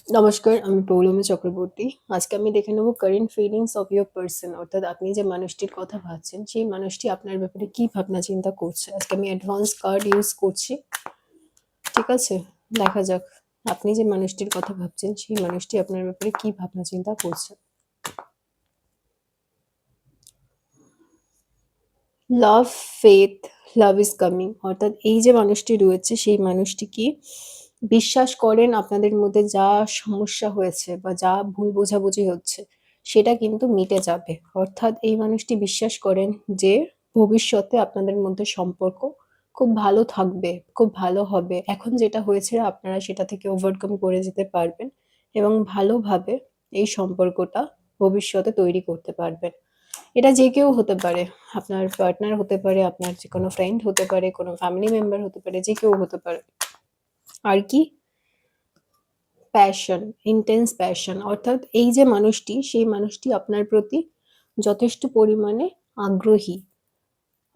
নমস্কার, আমি পৌলমী চক্রবর্তী। আজকে আমি দেখে নেব current feelings of your person, অর্থাৎ আপনি যে মানুষটির কথা ভাবছেন, সেই মানুষটি আপনার ব্যাপারে কি ভাবনা চিন্তা করছে। আজকে আমি অ্যাডভান্স কার্ড ইউজ করছি। ঠিক আছে? দেখা যাক আপনি যে মানুষটির কথা ভাবছেন, সেই মানুষটি আপনার ব্যাপারে কি ভাবনা চিন্তা করছে। লাভ, ফেথ, লাভ ইজ কামিং, অর্থাৎ এই যে মানুষটি রয়েছে, সেই মানুষটি কি বিশ্বাস করেন আপনাদের মধ্যে যা সমস্যা হয়েছে বা যা ভুল বোঝাবুঝি হচ্ছে, সেটা কিন্তু মিটে যাবে। অর্থাৎ এই মানুষটি বিশ্বাস করেন যে ভবিষ্যতে আপনাদের মধ্যে সম্পর্ক খুব ভালো থাকবে, খুব ভালো হবে। এখন যেটা হয়েছে আপনারা সেটা থেকে ওভারকাম করে যেতে পারবেন এবং ভালোভাবে এই সম্পর্কটা ভবিষ্যতে তৈরি করতে পারবেন। এটা যে কেউ হতে পারে। আপনার পার্টনার হতে পারে, আপনার যেকোনো ফ্রেন্ড হতে পারে, কোনো ফ্যামিলি মেম্বার হতে পারে, যে কেউ হতে পারে। আর কি? প্যাশন, ইনটেন্স প্যাশন, অর্থাৎ এই যে মানুষটি, সেই মানুষটি আপনার প্রতি যথেষ্ট পরিমাণে আগ্রহী।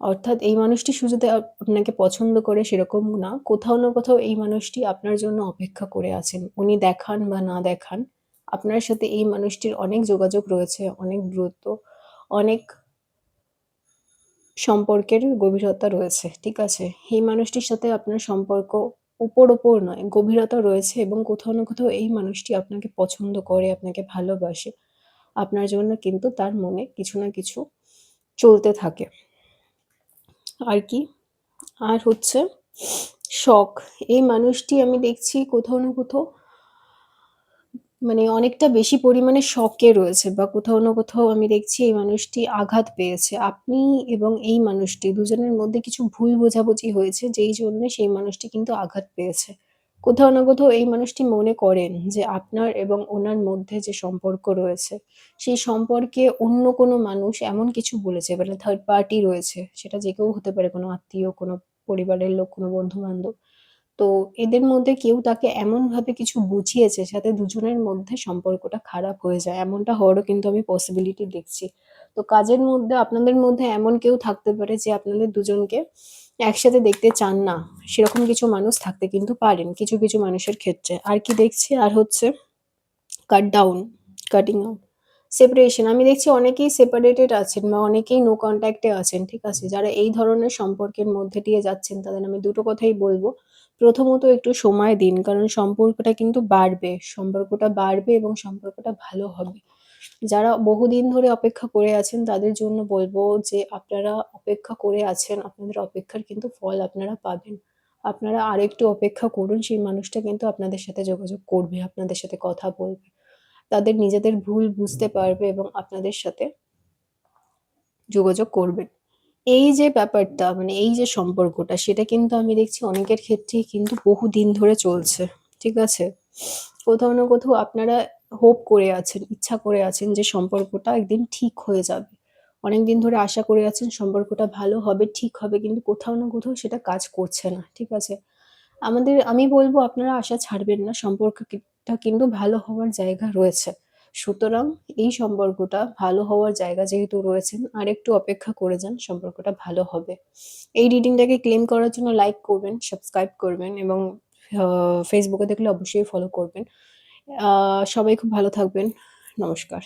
অর্থাৎ এই মানুষটি শুধু যে আপনাকে পছন্দ করে সেরকম না। কোথাও না কোথাও এই মানুষটি আপনার জন্য অপেক্ষা করে আছেন। উনি দেখান বা না দেখান, আপনার সাথে এই মানুষটির অনেক যোগাযোগ রয়েছে, অনেক দ্রুত, অনেক সম্পর্কের গভীরতা রয়েছে। ঠিক আছে? এই মানুষটির সাথে আপনার সম্পর্ক উপর নয়, গভীরতা রয়েছে এবং কোথাও না কোথাও এই মানুষটি আপনাকে পছন্দ করে, আপনাকে ভালোবাসে। আপনার জন্য কিন্তু তার মনে কিছু না কিছু চলতে থাকে। আর কি? আর হচ্ছে শখ। এই মানুষটি আমি দেখছি কোথাও না কোথাও মানে অনেকটা বেশি পরিমাণে শকে রয়েছে বা কোথাও না কোথাও আমি দেখছি এই মানুষটি আঘাত পেয়েছে। আপনি এবং এই মানুষটি দুজনের মধ্যে কিছু ভুল বোঝাবুঝি হয়েছে, যেই জন্যে সেই মানুষটি কিন্তু আঘাত পেয়েছে। কোথাও না কোথাও এই মানুষটি মনে করেন যে আপনার এবং ওনার মধ্যে যে সম্পর্ক রয়েছে, সেই সম্পর্কে অন্য কোনো মানুষ এমন কিছু বলেছে, মানে থার্ড পার্টি রয়েছে। সেটা যে কেউ হতে পারে, কোনো আত্মীয়, কোনো পরিবারের লোক, কোনো বন্ধু-বান্ধব। তো এদের মধ্যে কেউ তাকে এমনভাবে কিছু বুঝিয়েছে যাতে দুজনের মধ্যে সম্পর্কটা খারাপ হয়ে যায়। এমনটা হওয়ারও কিন্তু আমি পসিবিলিটি দেখছি। তো কাজের মধ্যে আপনাদের মধ্যে এমন কেউ থাকতে পারে যে আপনাদের দুজনকে একসাথে দেখতে চান না। সেরকম কিছু মানুষ থাকতে কিন্তু পারেন কিছু, কিছু মানুষের ক্ষেত্রে। আর কি দেখছি? আর হচ্ছে cut down, cutting out, separation. আমি দেখছি অনেকেই সেপারেটেড আছেন বা অনেকেই নো কনট্যাক্ট এ আছেন। ঠিক আছে? যারা এই ধরনের সম্পর্কের মধ্যে দিয়ে যাচ্ছেন তাদের আমি দুটো কথাই বলব। প্রথমত একটু সময় দিন। কারণ সম্পর্কটা কিন্তু বাড়বে। সম্পর্কটা বাড়বে এবং সম্পর্কটা ভালো হবে। যারা বহুদিন ধরে অপেক্ষা করে আছেন তাদের জন্য বলব যে আপনারা অপেক্ষা করে আছেন। আপনাদের অপেক্ষার কিন্তু ফল আপনারা পাবেন। আপনারা আরেকটু অপেক্ষা করুন। সেই মানুষটা কিন্তু আপনাদের সাথে যোগাযোগ করবে, আপনাদের সাথে কথা বলবে। তাদের নিজেদের ভুল বুঝতে পারবে এবং আপনাদের সাথে যোগাযোগ করবে। এই যে ব্যাপারটা, মানে এই যে সম্পর্কটা, সেটা কিন্তু আমি দেখছি অনেকের ক্ষেত্রেই কিন্তু বহুদিন ধরে চলছে। ঠিক আছে? কোথাও না কোথাও আপনারা হোপ করে আছেন, ইচ্ছা করে আছেন যে সম্পর্কটা একদিন ঠিক হয়ে যাবে। অনেকদিন ধরে আশা করে আছেন সম্পর্কটা ভালো হবে, ঠিক হবে। কিন্তু কোথাও না কোথাও সেটা কাজ করছে না। ঠিক আছে? আমি বলব আপনারা আশা ছাড়বেন না। সম্পর্কটা কিন্তু ভালো হওয়ার জায়গা রয়েছে। সুতরাং এই সম্পর্কটা ভালো হওয়ার জায়গা যেহেতু রয়েছেন, আরেকটু অপেক্ষা করে যান, সম্পর্কটা ভালো হবে। এই রিডিংটাকে ক্লেম করার জন্য লাইক করবেন, সাবস্ক্রাইব করবেন এবং আ ফেসবুকে দেখলে অবশ্যই ফলো করবেন। সবাই খুব ভালো থাকবেন। নমস্কার।